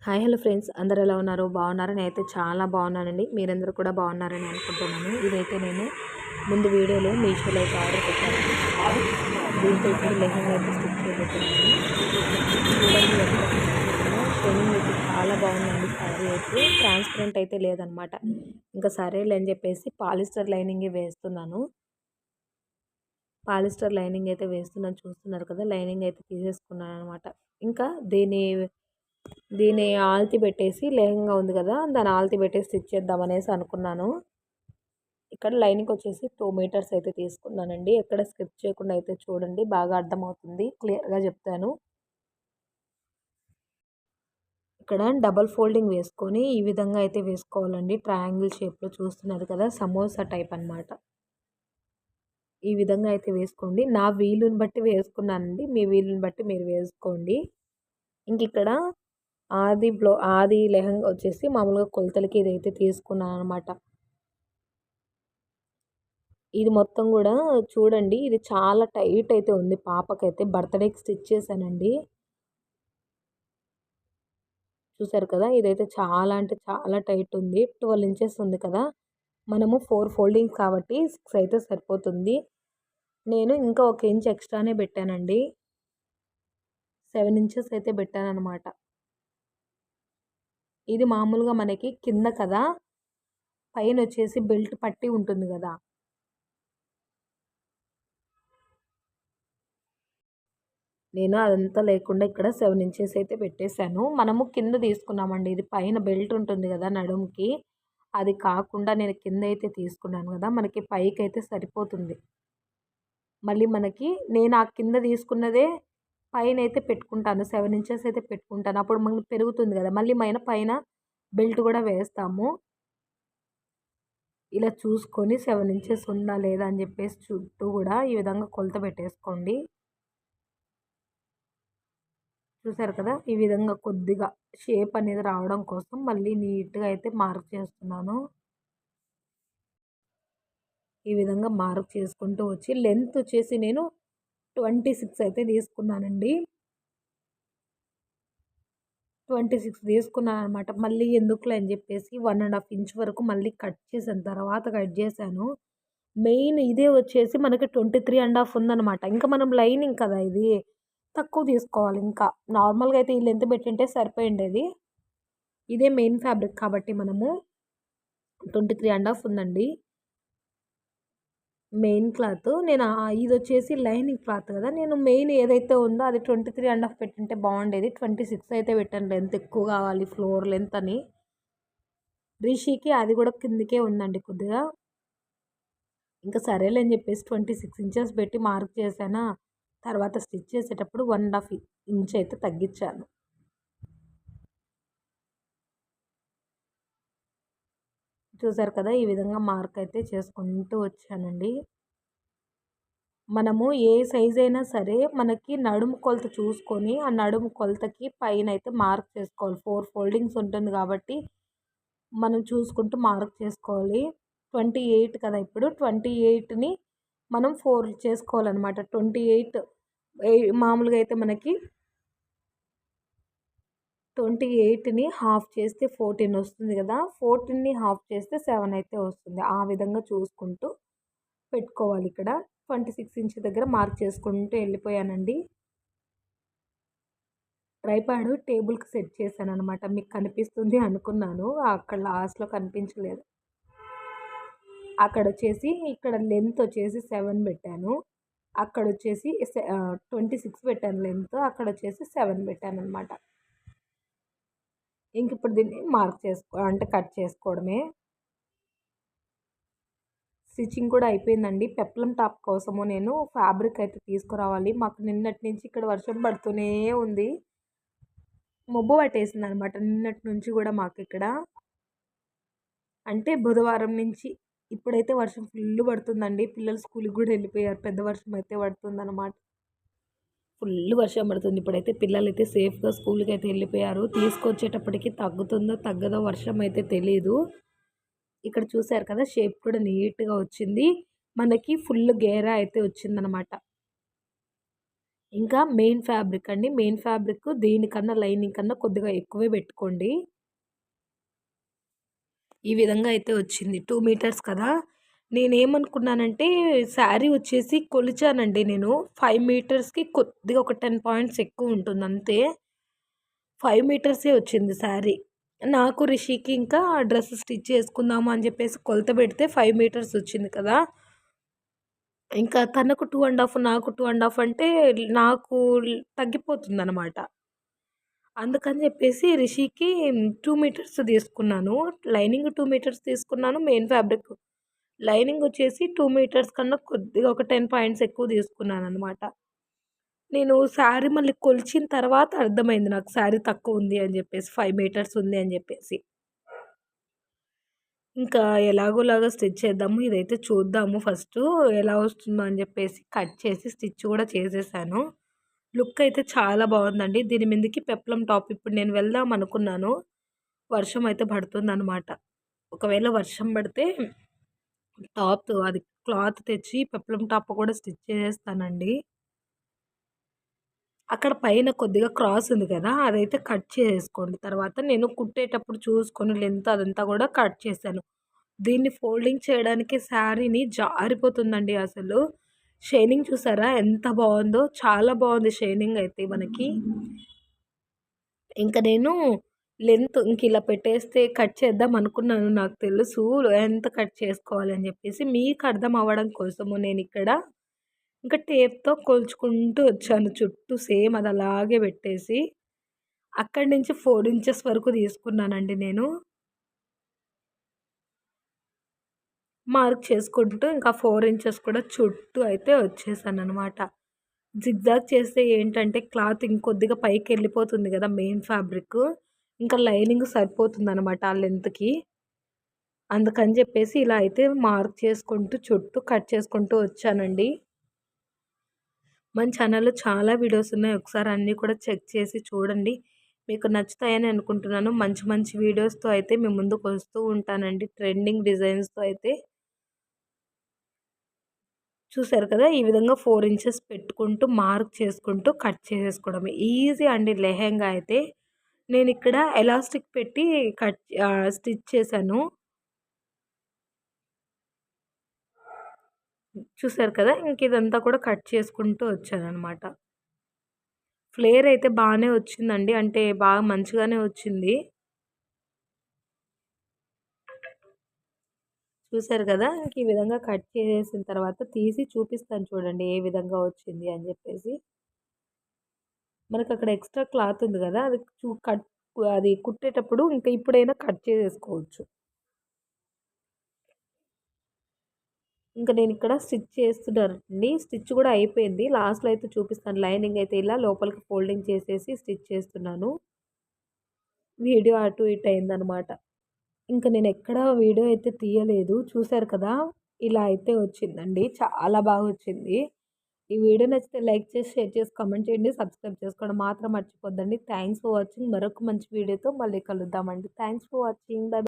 Hi hello friends, అందరూ ఎలా ఉన్నారు? బాగున్నారా? నేనైతే చాలా బాగున్నానండి. మీరందరూ కూడా బాగున్నారని అనుకుంటున్నాను. ఇదైతే నేను ముందు వీడియోలో మీషోలో అయితే ఆర్డర్ పెట్టాను. దీంతో ఇప్పుడు లెహంగా అయితే స్టిచ్ చేయబోతున్నాను. చూడండి ఎంత షైనింగ్ అయితే చాలా బాగుందండి. శారీ అయితే ట్రాన్స్పరెంట్ అయితే లేదనమాట. ఇంకా సరేలే అని చెప్పేసి పాలిస్టర్ లైనింగే వేస్తున్నాను. పాలిస్టర్ లైనింగ్ అయితే వేస్తున్నాను, చూస్తున్నారు కదా. లైనింగ్ అయితే తీసేసుకున్నాను అనమాట. ఇంకా దీని ఆల్తి పెట్టేసి లెహంగా ఉంది కదా, దాని ఆల్తి పెట్టేసి స్టిచ్ చేద్దాం అనేసి అనుకున్నాను. ఇక్కడ లైనింగ్ వచ్చేసి 2 మీటర్స్ అయితే తీసుకున్నానండి. ఎక్కడ స్కిప్ చేయకుండా అయితే చూడండి, బాగా అర్థమవుతుంది, క్లియర్గా చెప్తాను. ఇక్కడ డబల్ ఫోల్డింగ్ వేసుకొని ఈ విధంగా అయితే వేసుకోవాలండి. ట్రయాంగిల్ షేప్లో చూస్తున్నారు కదా, సమోసా టైప్ అనమాట. ఈ విధంగా అయితే వేసుకోండి. నా వీలుని బట్టి వేసుకున్నానండి, మీ వీలుని బట్టి మీరు వేసుకోండి. ఇంక ఇక్కడ ఆది లెహంగా వచ్చేసి మామూలుగా కొలతలకి ఇదైతే తీసుకున్నాను అనమాట. ఇది మొత్తం కూడా చూడండి, ఇది చాలా టైట్ అయితే ఉంది. పాపకైతే బర్త్డేకి స్టిచ్ చేశానండి. చూసారు కదా, ఇదైతే చాలా అంటే చాలా టైట్ ఉంది. 12 ఇంచెస్ ఉంది కదా, మనము 4 ఫోల్డింగ్స్ కాబట్టి 6 అయితే సరిపోతుంది. నేను ఇంకా 1 ఇంచ్ ఎక్స్ట్రానే పెట్టానండి. 7 ఇంచెస్ అయితే పెట్టానన్నమాట. ఇది మామూలుగా మనకి కింద కదా, పైన వచ్చేసి బెల్ట్ పట్టి ఉంటుంది కదా, నేను అదంతా లేకుండా ఇక్కడ 7 ఇంచెస్ అయితే పెట్టేశాను. మనము కింద తీసుకున్నామండి. ఇది పైన బెల్ట్ ఉంటుంది కదా నడుముకి, అది కాకుండా నేను కింద అయితే తీసుకున్నాను కదా, మనకి పైకైతే సరిపోతుంది. మళ్ళీ నేను ఆ కింద తీసుకున్నదే పైన అయితే పెట్టుకుంటాను. 7 ఇంచెస్ అయితే పెట్టుకుంటాను. అప్పుడు మనకి పెరుగుతుంది కదా, మళ్ళీ పైన బెల్ట్ కూడా వేస్తాము. ఇలా చూసుకొని 7 ఇంచెస్ ఉందా లేదా అని చెప్పేసి చుట్టూ కూడా ఈ విధంగా కొలత పెట్టేసుకోండి. చూసారు కదా, ఈ విధంగా కొద్దిగా షేప్ అనేది రావడం కోసం మళ్ళీ నీట్గా అయితే మార్క్ చేస్తున్నాను. ఈ విధంగా మార్క్ చేసుకుంటూ వచ్చి లెంత్ వచ్చేసి నేను 26 అయితే తీసుకున్నానండి. 26 తీసుకున్నాను అనమాట. మళ్ళీ ఎందుకులే అని చెప్పేసి 1.5 ఇంచ్ వరకు మళ్ళీ కట్ చేశాను. తర్వాత కట్ చేశాను. మెయిన్ ఇదే వచ్చేసి మనకి 23.5 ఉందనమాట. ఇంకా మనం లైనింగ్ కదా ఇది, తక్కువ తీసుకోవాలి. ఇంకా నార్మల్గా అయితే ఈ లెంత్ పెట్టింటే సరిపోయిండేది. ఇదే మెయిన్ ఫ్యాబ్రిక్ కాబట్టి మనము 23.5 ఉందండి మెయిన్ క్లాత్. నేను ఇది వచ్చేసి లైనింగ్ క్లాత్ కదా, నేను మెయిన్ ఏదైతే ఉందో అది 23.5 పెట్టింటే బాగుండేది. 26 అయితే పెట్టాను, లెంత్ ఎక్కువ కావాలి, ఫ్లోర్ లెంత్ అని. రిషికి అది కూడా కిందికే ఉందండి కొద్దిగా. ఇంకా సరేలే అని చెప్పేసి 26 ఇంచెస్ పెట్టి మార్క్ చేశానా. తర్వాత స్టిచ్ చేసేటప్పుడు 1.5 ఇంచ్ అయితే తగ్గించాను. చూసారు కదా, ఈ విధంగా మార్క్ అయితే చేసుకుంటూ వచ్చానండి. మనము ఏ సైజ్ అయినా సరే మనకి నడుము కొలత చూసుకొని ఆ నడుము కొలతకి పైన అయితే మార్క్ చేసుకోవాలి. 4 ఫోల్డింగ్స్ ఉంటుంది కాబట్టి మనం చూసుకుంటూ మార్క్ చేసుకోవాలి. 28 కదా, ఇప్పుడు 28ని మనం 4 చేసుకోవాలన్నమాట. 28 మామూలుగా అయితే మనకి 28ని హాఫ్ చేస్తే 14 వస్తుంది కదా, 14ని హాఫ్ చేస్తే 7 అయితే వస్తుంది. ఆ విధంగా చూసుకుంటూ పెట్టుకోవాలి. ఇక్కడ 26 ఇంచ్ దగ్గర మార్క్ చేసుకుంటూ వెళ్ళిపోయానండి. ట్రైపాడ్ టేబుల్కి సెట్ చేశాననమాట. మీకు కనిపిస్తుంది అనుకున్నాను, అక్కడ లాస్ట్లో కనిపించలేదు. అక్కడొచ్చేసి ఇక్కడ లెంత్ వచ్చేసి 7 పెట్టాను. అక్కడొచ్చేసి 26 పెట్టాను లెంత్. అక్కడొచ్చేసి 7 పెట్టాననమాట. ఇంక ఇప్పుడు దీన్ని మార్క్ అంటే కట్ చేసుకోవడమే. స్టిచ్చింగ్ కూడా అయిపోయిందండి. పెప్లం టాప్ కోసము నేను ఫ్యాబ్రిక్ అయితే తీసుకురావాలి. మాకు నిన్నటి నుంచి ఇక్కడ వర్షం పడుతూనే ఉంది. మబ్బు పట్టేసిందనమాట నిన్నటి నుంచి కూడా మాకు ఇక్కడ. అంటే బుధవారం నుంచి ఇప్పుడైతే వర్షం ఫుల్ పడుతుందండి. పిల్లలు స్కూల్కి కూడా వెళ్ళిపోయారు. పెద్ద వర్షం అయితే పడుతుందన్నమాట. ఫుల్ వర్షం పడుతుంది. ఇప్పుడైతే పిల్లలైతే సేఫ్గా స్కూల్కి అయితే వెళ్ళిపోయారు. తీసుకొచ్చేటప్పటికి తగ్గుతుందో తగ్గదో వర్షం అయితే తెలీదు. ఇక్కడ చూసారు కదా, షేప్ కూడా నీట్గా వచ్చింది. మనకి ఫుల్ గేరా అయితే వచ్చిందనమాట. ఇంకా మెయిన్ ఫ్యాబ్రిక్ అండి. మెయిన్ ఫ్యాబ్రిక్ దీనికన్నా లైనింగ్ కన్నా కొద్దిగా ఎక్కువే పెట్టుకోండి. ఈ విధంగా అయితే వచ్చింది. 2 మీటర్స్ కదా! నేనేమనుకున్నానంటే శారీ వచ్చేసి కొలిచానండి నేను. 5 మీటర్స్‌కి కొద్దిగా ఒక 10 పాయింట్స్ ఎక్కువుంటుంది అంతే. 5 మీటర్సే వచ్చింది శారీ. నాకు, రిషికి ఇంకా డ్రెస్ స్టిచ్ చేసుకుందాము అని చెప్పేసి కొలత పెడితే 5 మీటర్స్ వచ్చింది కదా! ఇంకా తనకు 2 ½ నాకు 2 ½ అంటే నాకు తగ్గిపోతుందనమాట. అందుకని చెప్పేసి రిషికి 2 మీటర్స్ తీసుకున్నాను. లైనింగ్ 2 మీటర్స్ తీసుకున్నాను. మెయిన్ ఫ్యాబ్రిక్ లైనింగ్ వచ్చేసి 2 మీటర్స్ కన్నా కొద్దిగా ఒక 10 పాయింట్స్ ఎక్కువ తీసుకున్నాననమాట. నేను శారీ మళ్ళీ కొలిచిన తర్వాత అర్థమైంది నాకు శారీ తక్కువుంది అని జెప్పేసి. 5 మీటర్స్ ఉంది అని జెప్పేసి. ఇంకా ఎలాగోలాగా స్టిచ్ చేద్దాము. ఇదైతే చూద్దాము ఫస్టు ఎలా వస్తుందో అని జెప్పేసి కట్ చేసి స్టిచ్ గూడా చేసేసాను. లుక్ అయితే చాలా బావుందండి. దీని మీదకి పెప్లమ్ టాప్ ఇప్పుడు నేను వెళ్దాం అనుకున్నాను. వర్షం అయితే పడుతుందనమాట. ఒకవేళ వర్షం పడితే టాప్ అది క్లాత్ తెచ్చి పెప్లమ్ టాప్ కూడా స్టిచ్ చేసేస్తానండి. అక్కడ పైన కొద్దిగా క్రాస్ ఉంది కదా! అదైతే కట్ చేసేసుకోండి. తర్వాత నేను కుట్టేటప్పుడు చూసుకొని లెంత్ అదంతా కూడా కట్ చేశాను. దీన్ని ఫోల్డింగ్ చేయడానికి శారీని జారిపోతుందండి అసలు. షైనింగ్ చూసారా ఎంత బావుందో! చాలా బావుంది షైనింగ్ అయితే మనకి. ఇంక నేను లెంత్ ఇంకిలా పెట్టేస్తే కట్ చేద్దాం అనుకున్నాను. నాకు తెలుసు ఎంత కట్ చేసుకోవాలి అని చెప్పేసి. మీకు అర్థం అవ్వడం కోసము నేనిక్కడ ఇంకా టేప్‌తో కొలుచుకుంటూ వచ్చాను చుట్టూ సేమ్ అది అలాగే పెట్టేసి. అక్కడి నుంచి 4 ఇంచెస్ వరకు తీసుకున్నానండి నేను. మార్క్ చేసుకుంటూ ఇంకా 4 ఇంచెస్ కూడా చుట్టూ అయితే వచ్చేసాననమాట. జిగ్‌జాగ్ చేస్తే ఏంటంటే క్లాత్ ఇంకొద్దిగా పైకెళ్ళిపోతుంది గదా! Main fabric. ఇంకా లైనింగ్ సరిపోతుందనమాట ఆ లెంత్‌కి. అందుకని జెప్పేసి ఇలా అయితే మార్క్ చేసుకుంటూ చుట్టూ కట్ చేసుకుంటూ వచ్చానండి. మన ఛానల్‌లో చాలా వీడియోస్ ఉన్నాయి. ఒకసారి అన్నీ కూడా చెక్ చేసి చూడండి. మీకు నచ్చుతాయని అనుకుంటున్నాను. మంచి మంచి వీడియోస్‌తో అయితే మీ ముందుకు వస్తూ ఉంటానండి. ట్రెండింగ్ డిజైన్స్‌తో అయితే. చూసారు కదా! ఈ విధంగా 4 ఇంచెస్ పెట్టుకుంటూ మార్క్ చేసుకుంటూ కట్ చేసేసుకోవడమే. ఈజీ అండి లెహెంగా అయితే. నేనిక్కడ ఎలాస్టిక్ పెట్టి స్టిచ్ చేశాను. చూసారు కదా! ఇంక ఇదంతా కూడా కట్ చేసుకుంటూ వచ్చాననమాట. ఫ్లేర్ అయితే బానే వచ్చిందండి. అంటే బాగా మంచిగానే వచ్చింది. చూసారు గదా! ఇంక ఈ విధంగా కట్ చేసేసిన తర్వాత తీసి చూపిస్తాను చూడండి ఏ విధంగా వచ్చింది అని జెప్పేసి. మనకక్కడ ఎక్స్‌ట్రా క్లాత్ ఉంది గదా! అది అది కుట్టేటప్పుడు ఇంకా ఇప్పుడైనా కట్ చేసేసుకోవచ్చు. ఇంక నేనిక్కడ స్టిచ్ చేస్తున్నానండి. స్టిచ్ గూడా అయిపోయింది. లాస్ట్‌లో అయితే చూపిస్తాను. లైనింగ్ అయితే ఇలా లోపలికి ఫోల్డింగ్ చేసేసి స్టిచ్ చేస్తున్నాను. వీడియో అటు ఇటు అయిందనమాట. ఇంక నేనెక్కడ వీడియో అయితే తీయలేదు. చూసారు కదా! ఇలా అయితే వచ్చిందండి. చాలా బాగొచ్చింది. ఈ వీడియో నచ్చితే లైక్ చేసి, షేర్ చేసి, కామెంట్ చేయండి. సబ్స్క్రైబ్ చేసుకోవడం మాత్రం మర్చిపోద్దండి. Thanks for watching. మరొక మంచి వీడియోతో మళ్ళీ కలుద్దామండి. Thanks for watching. బై.